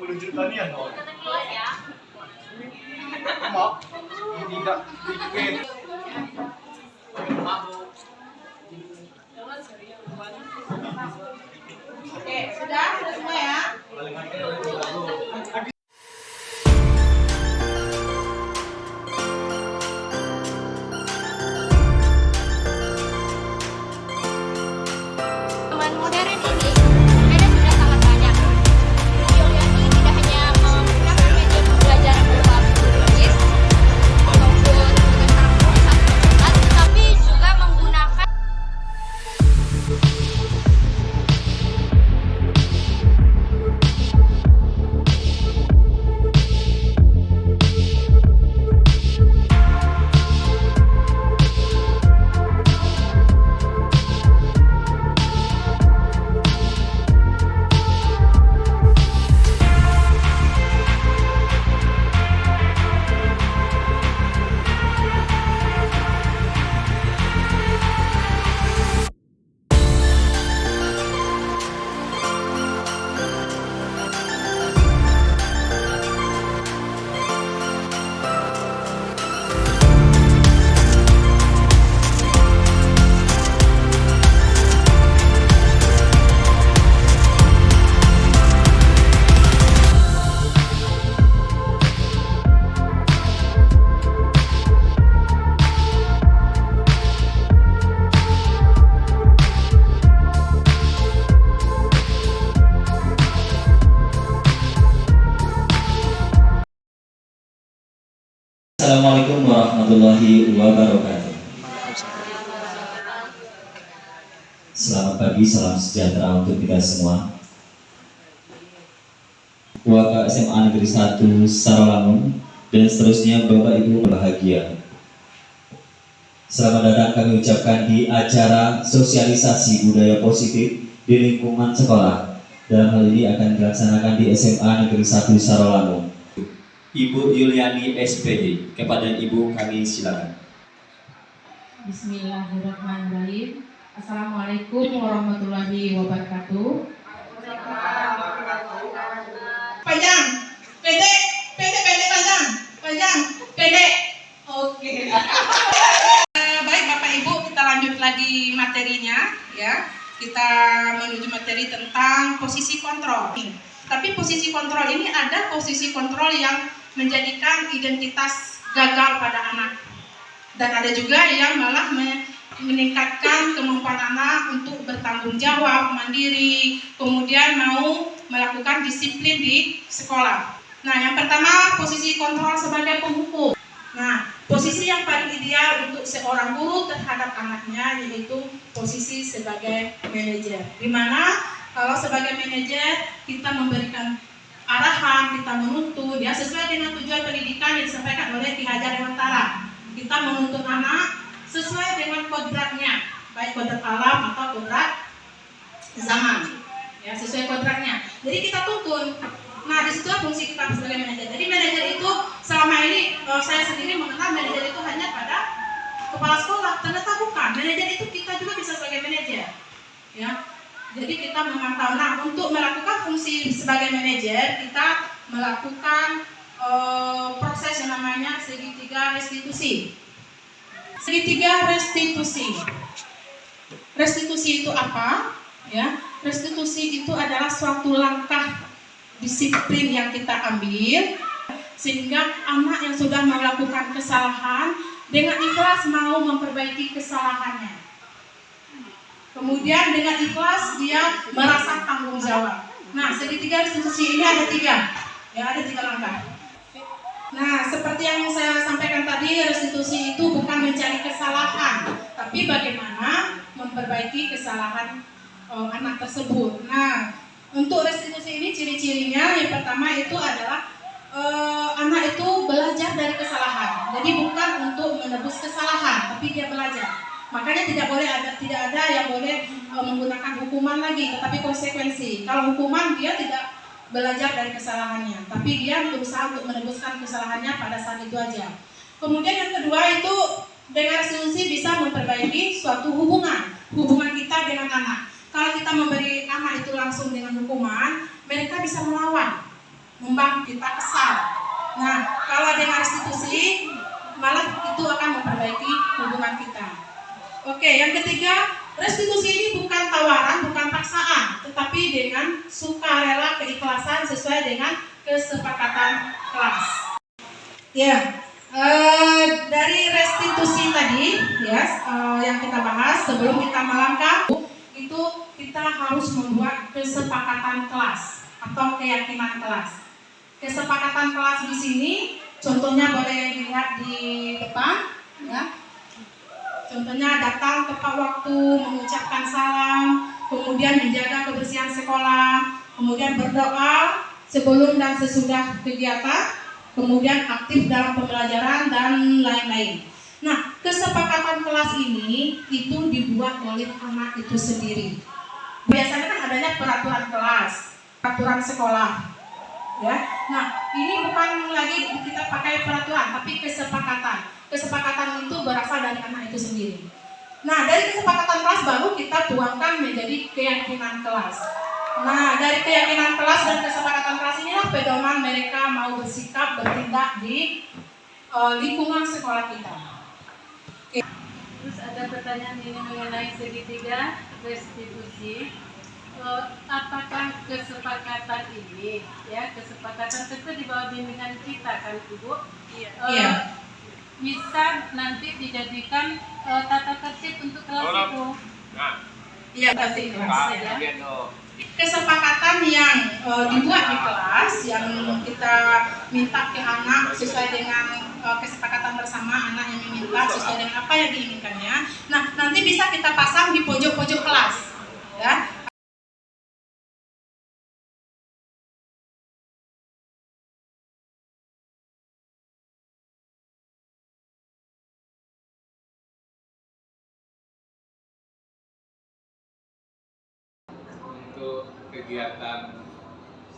10 juta nih ya, no? Mak, tidak dikit. Oke, sudah semua ya? Teman modern ini ada sudah sangat banyak. Yuliani tidak hanya menggunakan media pembelajaran berupa buku tulis ataupun tugas karakterisasi, tapi juga menggunakan Assalamualaikum warahmatullahi wabarakatuh. Selamat pagi, salam sejahtera untuk kita semua. Waka SMA Negeri 1 Sarawangun dan seterusnya Bapak Ibu bahagia. Selamat datang kami ucapkan di acara sosialisasi budaya positif di lingkungan sekolah. Dalam hal ini akan dilaksanakan di SMA Negeri 1 Sarawangun. Ibu Yuliani SPD, kepada Ibu kami silakan. Bismillahirrahmanirrahim. Assalamualaikum warahmatullahi wabarakatuh. Panjang, pendek, pendek. Oke. Baik Bapak Ibu, kita lanjut lagi materinya ya. Kita menuju materi tentang posisi kontrol. Tapi posisi kontrol ini ada posisi kontrol yang menjadikan identitas gagal pada anak. Dan ada juga yang malah meningkatkan kemampuan anak untuk bertanggung jawab, mandiri, kemudian mau melakukan disiplin di sekolah. Nah, yang pertama posisi kontrol sebagai penghukum. Nah, posisi yang paling ideal untuk seorang guru terhadap anaknya yaitu posisi sebagai manajer. Di mana kalau sebagai manajer kita memberikan arahan, kita menuntut ya sesuai dengan tujuan pendidikan yang disampaikan oleh Ki Hajar Dewantara. Kita menuntut anak sesuai dengan kodratnya, baik kodrat alam atau kodrat zaman, ya sesuai kodratnya. Jadi kita tuntun. Nah, disitulah fungsi kita sebagai manajer. Jadi manajer itu selama ini saya sendiri mengenal manajer itu hanya pada kepala sekolah. Ternyata bukan. Manajer itu kita juga bisa sebagai manajer, ya. Jadi kita memantau. Nah, untuk melakukan fungsi sebagai manajer, kita melakukan proses yang namanya segitiga restitusi. Segitiga restitusi. Restitusi itu apa? Ya, restitusi itu adalah suatu langkah disiplin yang kita ambil sehingga anak yang sudah melakukan kesalahan dengan ikhlas mau memperbaiki kesalahannya. Kemudian dengan ikhlas dia merasa tanggung jawab. Nah, segitiga restitusi ini ada tiga, ya ada tiga langkah. Nah, seperti yang saya sampaikan tadi, restitusi itu bukan mencari kesalahan, tapi bagaimana memperbaiki kesalahan anak tersebut. Nah, untuk restitusi ini ciri-cirinya yang pertama itu adalah anak itu belajar dari kesalahan. Jadi bukan untuk menebus kesalahan, tapi dia belajar. Makanya tidak ada yang boleh menggunakan hukuman lagi, tetapi konsekuensi. Kalau hukuman dia tidak belajar dari kesalahannya, tapi dia berusaha untuk menebuskan kesalahannya pada saat itu aja. Kemudian yang kedua itu dengan restitusi bisa memperbaiki suatu hubungan kita dengan anak. Kalau kita memberi anak itu langsung dengan hukuman, mereka bisa melawan. membuat kita kesal. Nah, kalau dengan restitusi, malah itu akan memperbaiki hubungan kita. Oke, yang ketiga, restitusi ini bukan tawaran, bukan paksaan, tetapi dengan sukarela keikhlasan sesuai dengan kesepakatan kelas. Ya, dari restitusi tadi, ya, yang kita bahas sebelum kita melangkah, itu kita harus membuat kesepakatan kelas atau keyakinan kelas. Kesepakatan kelas di sini, contohnya boleh dilihat di depan, ya. Contohnya datang tepat waktu, mengucapkan salam, kemudian menjaga kebersihan sekolah, kemudian berdoa sebelum dan sesudah kegiatan, kemudian aktif dalam pembelajaran dan lain-lain. Nah, kesepakatan kelas ini itu dibuat oleh anak itu sendiri. Biasanya kan adanya peraturan kelas, peraturan sekolah, ya. Nah, ini bukan lagi kita pakai peraturan, tapi kesepakatan. Kesepakatan itu berasal dari anak itu sendiri. Nah, dari kesepakatan kelas baru kita tuangkan menjadi keyakinan kelas. Nah, dari keyakinan kelas dan kesepakatan kelas inilah pedoman mereka mau bersikap, bertindak di lingkungan sekolah kita. Oke. Terus ada pertanyaan ini mengenai segitiga restitusi. Apakah kesepakatan ini, ya, kesepakatan tentu di bawah bimbingan kita kan Ibu? Iya. Bisa nanti dijadikan tata tertib untuk kelas itu. Iya, pasti kelas. Ya. Kesepakatan yang dibuat di kelas yang kita minta ke anak sesuai dengan kesepakatan bersama anak yang meminta sesuai dengan apa yang diinginkannya. Nah, nanti bisa kita pasang di pojok-pojok kelas, ya. Untuk kegiatan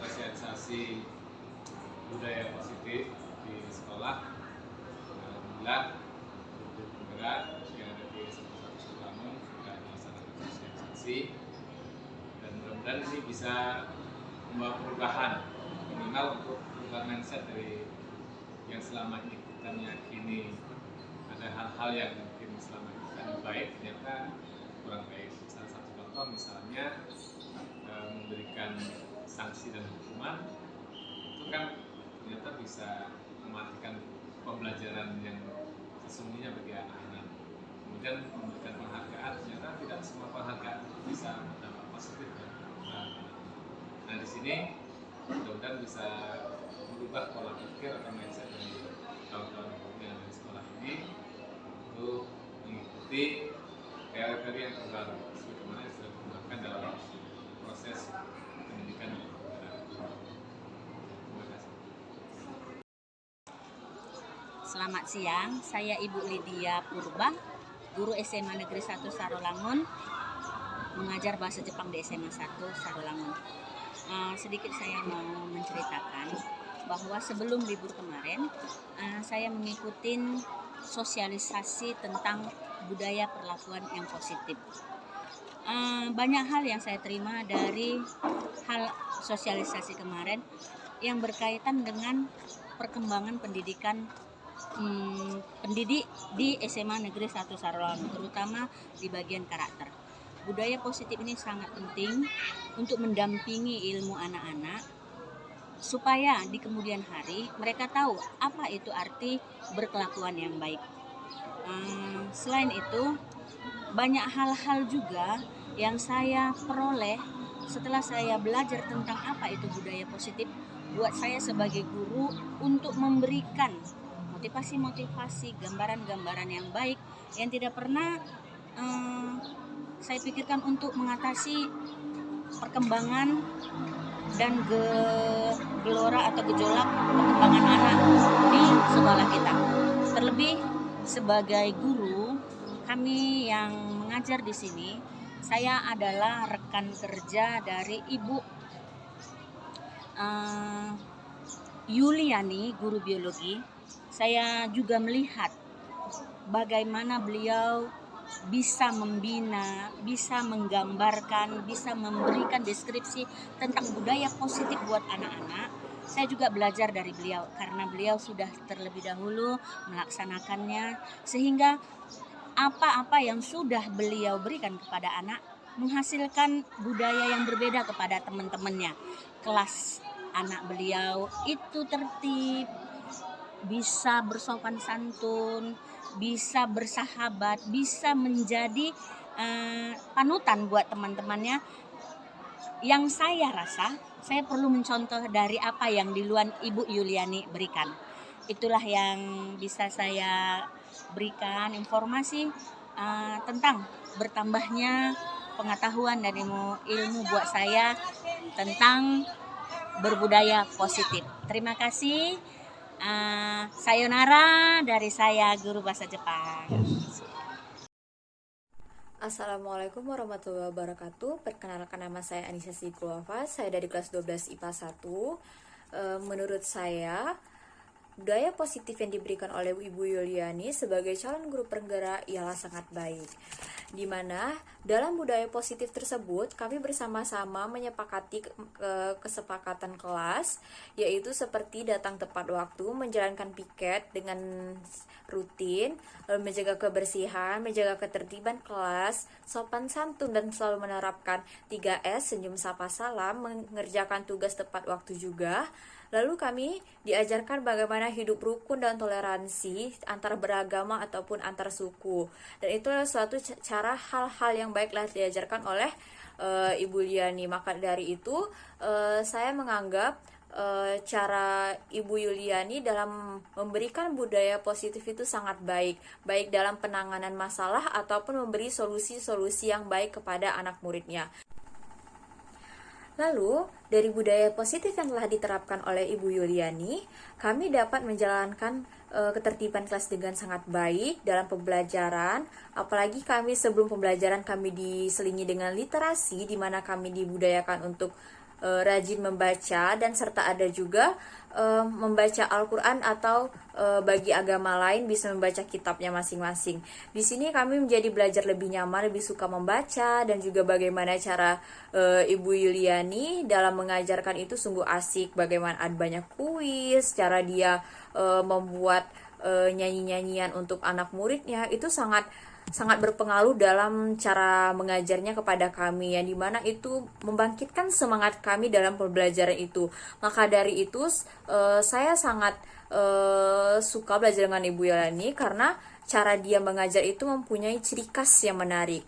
sosialisasi budaya positif di sekolah, alhamdulillah guru penggerak yang ada di SMA 1 Surabaya sudah melaksanakan sosialisasi, dan mudah-mudahan ini bisa membawa perubahan minimal untuk perubahan mindset dari yang selama ini kita meyakini ada hal-hal yang mungkin selama ini kita baik ternyata kurang baik. Salah satu contoh misalnya memberikan sanksi dan hukuman itu kan ternyata bisa mematikan pembelajaran yang sesungguhnya bagi anak-anak. Kemudian memberikan penghargaan, ternyata tidak semua penghargaan bisa berdampak positif ya. Nah di sini mudah-mudahan bisa merubah pola pikir atau mindset dari kawan-kawan yang ada di sekolah ini untuk mengikuti teori-teori yang terbaru sebagaimana yang sudah digunakan dalam proses pendidikan. Terima kasih. Selamat siang, saya Ibu Lydia Purba, guru SMA Negeri 1 Sarolangun, mengajar bahasa Jepang di SMA 1 Sarolangun. Sedikit saya mau menceritakan bahwa sebelum libur kemarin, saya mengikuti sosialisasi tentang budaya perlakuan yang positif. Banyak hal yang saya terima dari hal sosialisasi kemarin yang berkaitan dengan perkembangan pendidikan pendidik di SMA Negeri 1 Sarolangun, terutama di bagian karakter. Budaya positif ini sangat penting untuk mendampingi ilmu anak-anak supaya di kemudian hari mereka tahu apa itu arti berkelakuan yang baik. Selain itu, banyak hal-hal juga yang saya peroleh setelah saya belajar tentang apa itu budaya positif buat saya sebagai guru untuk memberikan motivasi-motivasi, gambaran-gambaran yang baik yang tidak pernah saya pikirkan untuk mengatasi perkembangan dan gelora atau gejolak perkembangan anak di sekolah kita. Terlebih sebagai guru, kami yang mengajar di sini, saya adalah rekan kerja dari Ibu Yuliani, guru biologi. Saya juga melihat bagaimana beliau bisa membina, bisa menggambarkan, bisa memberikan deskripsi tentang budaya positif buat anak-anak. saya juga belajar dari beliau karena beliau sudah terlebih dahulu melaksanakannya, sehingga apa-apa yang sudah beliau berikan kepada anak menghasilkan budaya yang berbeda kepada teman-temannya. Kelas anak beliau itu tertib, bisa bersopan santun, bisa bersahabat, bisa menjadi panutan buat teman-temannya. Yang saya rasa saya perlu mencontoh dari apa yang di luar Ibu Yuliani berikan. Itulah yang bisa saya berikan informasi tentang bertambahnya pengetahuan dan ilmu buat saya tentang berbudaya positif. Terima kasih. Sayonara dari saya, guru bahasa Jepang. Assalamualaikum warahmatullahi wabarakatuh. Perkenalkan, nama saya Anissa Sikulova. Saya dari kelas 12 IPA 1. Menurut saya, budaya positif yang diberikan oleh Ibu Yuliani sebagai calon guru penggerak ialah sangat baik. Di mana dalam budaya positif tersebut kami bersama-sama menyepakati kesepakatan kelas, yaitu seperti datang tepat waktu, menjalankan piket dengan rutin, menjaga kebersihan, menjaga ketertiban kelas, sopan santun dan selalu menerapkan 3S, senyum sapa salam, mengerjakan tugas tepat waktu juga. Lalu kami diajarkan bagaimana hidup rukun dan toleransi antar beragama ataupun antar suku. Dan itulah suatu cara hal-hal yang baiklah diajarkan oleh Ibu Yuliani. Maka dari itu saya menganggap cara Ibu Yuliani dalam memberikan budaya positif itu sangat baik. Baik dalam penanganan masalah ataupun memberi solusi-solusi yang baik kepada anak muridnya. Lalu, dari budaya positif yang telah diterapkan oleh Ibu Yuliani, kami dapat menjalankan ketertiban kelas dengan sangat baik dalam pembelajaran. Apalagi kami sebelum pembelajaran kami diselingi dengan literasi, di mana kami dibudayakan untuk rajin membaca, dan serta ada juga membaca Al-Quran atau bagi agama lain bisa membaca kitabnya masing-masing. Di sini kami menjadi belajar lebih nyaman, lebih suka membaca, dan juga bagaimana cara Ibu Yuliani dalam mengajarkan itu sungguh asik. Bagaimana ada banyak kuis, cara dia membuat nyanyi-nyanyian untuk anak muridnya, itu sangat berpengaruh dalam cara mengajarnya kepada kami, yang dimana itu membangkitkan semangat kami dalam pembelajaran itu. Maka dari itu saya sangat suka belajar dengan Ibu Yuliani karena cara dia mengajar itu mempunyai ciri khas yang menarik.